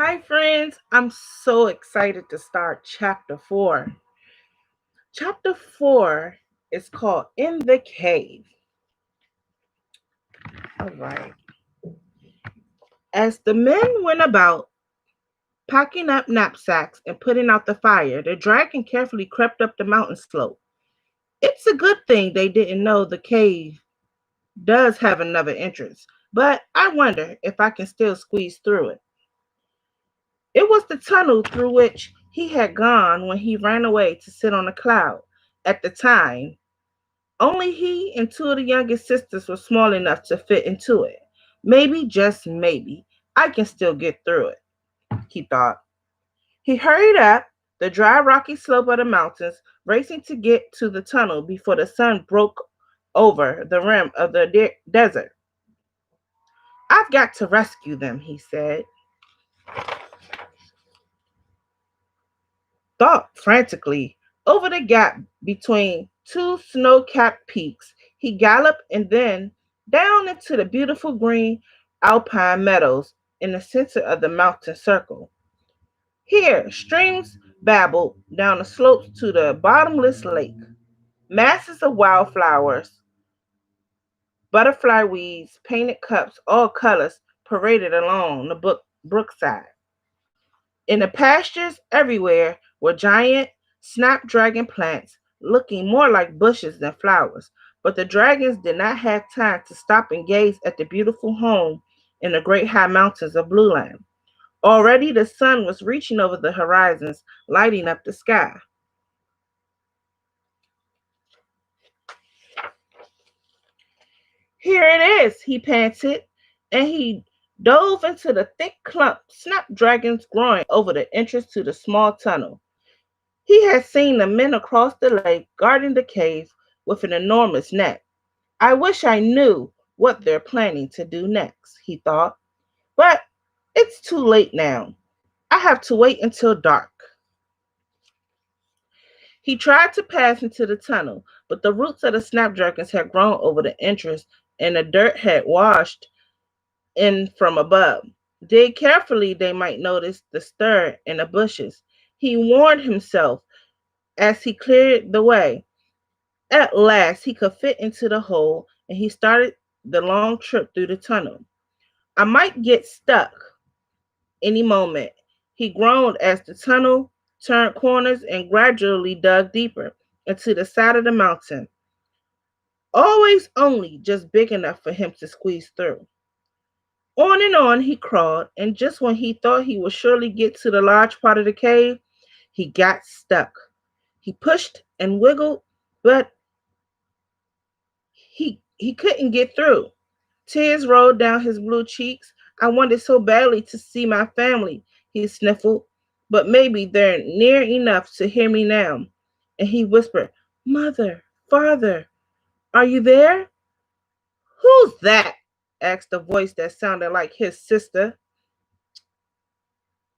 Hi, friends. I'm so excited to start chapter 4. Chapter 4 is called In the Cave. All right. As the men went about packing up knapsacks and putting out the fire, the dragon carefully crept up the mountain slope. It's a good thing they didn't know the cave does have another entrance, but I wonder if I can still squeeze through it. It was the tunnel through which he had gone when he ran away to sit on a cloud. At the time, only he and two of the youngest sisters were small enough to fit into it. Maybe, just maybe, I can still get through it, he thought. He hurried up the dry, rocky slope of the mountains, racing to get to the tunnel before the sun broke over the rim of the desert. I've got to rescue them, he said. Thought frantically over the gap between two snow capped peaks. He galloped and then down into the beautiful green alpine meadows in the center of the mountain circle. Here, streams babbled down the slopes to the bottomless lake. Masses of wildflowers, butterfly weeds, painted cups, all colors paraded along the brookside. In the pastures everywhere were giant snapdragon plants looking more like bushes than flowers, but the dragons did not have time to stop and gaze at the beautiful home in the great high mountains of Blue Land. Already the sun was reaching over the horizons, lighting up the sky. Here it is, he panted, and he dove into the thick clump snapdragons growing over the entrance to the small tunnel. He had seen the men across the lake guarding the cave with an enormous net. I wish I knew what they're planning to do next, he thought. But it's too late now. I have to wait until dark. He tried to pass into the tunnel, but the roots of the snapdragons had grown over the entrance and the dirt had washed in from above. Dig carefully, they might notice the stir in the bushes. He warned himself as he cleared the way. At last, he could fit into the hole and he started the long trip through the tunnel. I might get stuck any moment, he groaned as the tunnel turned corners and gradually dug deeper into the side of the mountain. Always only just big enough for him to squeeze through. On and on he crawled, and just when he thought he would surely get to the large part of the cave, he got stuck. He pushed and wiggled, but he couldn't get through. Tears rolled down his blue cheeks. I wanted so badly to see my family, he sniffled, but maybe they're near enough to hear me now. And he whispered, Mother, Father, are you there? Who's that? Asked a voice that sounded like his sister,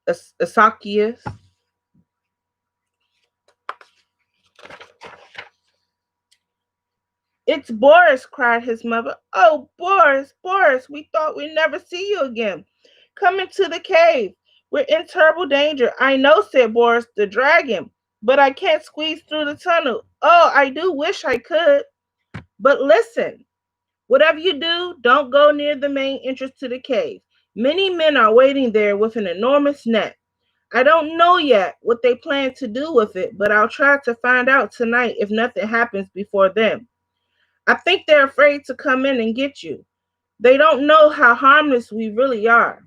Asakia's. It's Boris, cried his mother. Oh, Boris, Boris, we thought we'd never see you again. Come into the cave. We're in terrible danger. I know, said Boris the dragon, but I can't squeeze through the tunnel. Oh, I do wish I could. But listen, whatever you do, don't go near the main entrance to the cave. Many men are waiting there with an enormous net. I don't know yet what they plan to do with it, but I'll try to find out tonight if nothing happens before then. I think they're afraid to come in and get you. They don't know how harmless we really are.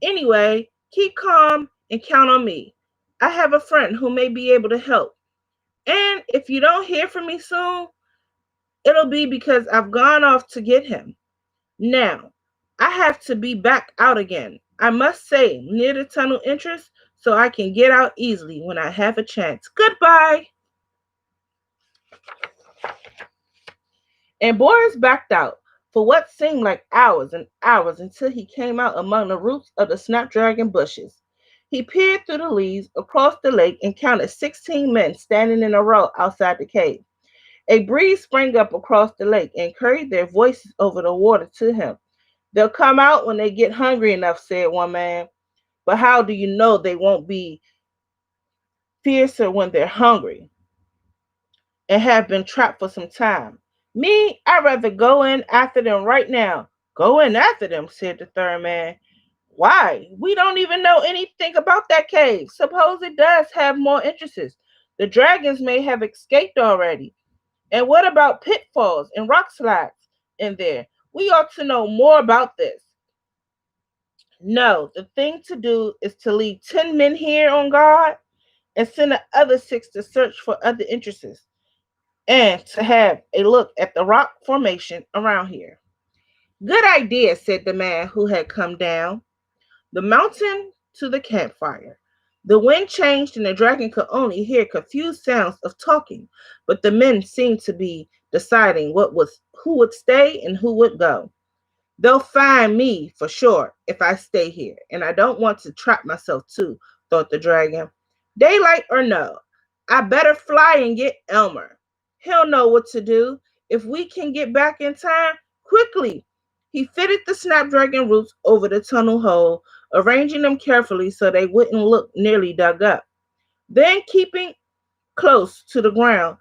Anyway, keep calm and count on me. I have a friend who may be able to help. And if you don't hear from me soon, it'll be because I've gone off to get him. Now, I have to be back out again. I must say, near the tunnel entrance so I can get out easily when I have a chance. Goodbye. And Boris backed out for what seemed like hours and hours until he came out among the roots of the snapdragon bushes. He peered through the leaves across the lake and counted 16 men standing in a row outside the cave. A breeze sprang up across the lake and carried their voices over the water to him. They'll come out when they get hungry enough, said one man. But how do you know they won't be fiercer when they're hungry and have been trapped for some time? Me, I'd rather go in after them right now. Go in after them, said the third man. Why? We don't even know anything about that cave. Suppose it does have more entrances. The dragons may have escaped already. And what about pitfalls and rock slides in there? We ought to know more about this. No, the thing to do is to leave 10 men here on guard and send the other 6 to search for other entrances and to have a look at the rock formation around here. Good idea, said the man who had come down the mountain to the campfire. The wind changed and the dragon could only hear confused sounds of talking, but the men seemed to be deciding who would stay and who would go. They'll find me for sure if I stay here, and I don't want to trap myself too, thought the dragon. Daylight or no, I better fly and get Elmer. He'll know what to do. If we can get back in time, quickly. He fitted the snapdragon roots over the tunnel hole, arranging them carefully so they wouldn't look nearly dug up. Then, keeping close to the ground,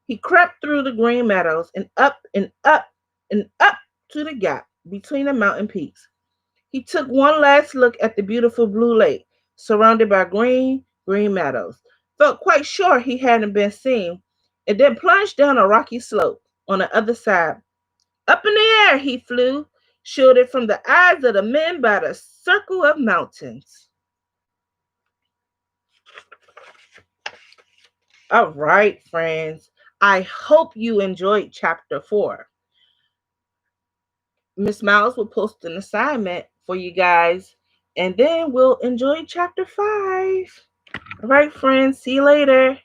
he crept through the green meadows and up and up and up to the gap between the mountain peaks. He took one last look at the beautiful blue lake, surrounded by green meadows, felt quite sure he hadn't been seen, and then plunged down a rocky slope on the other side. Up in the air he flew, shielded from the eyes of the men by the circle of mountains. All right, friends. I hope you enjoyed chapter 4. Miss Miles will post an assignment for you guys, and then we'll enjoy chapter 5. All right, friends. See you later.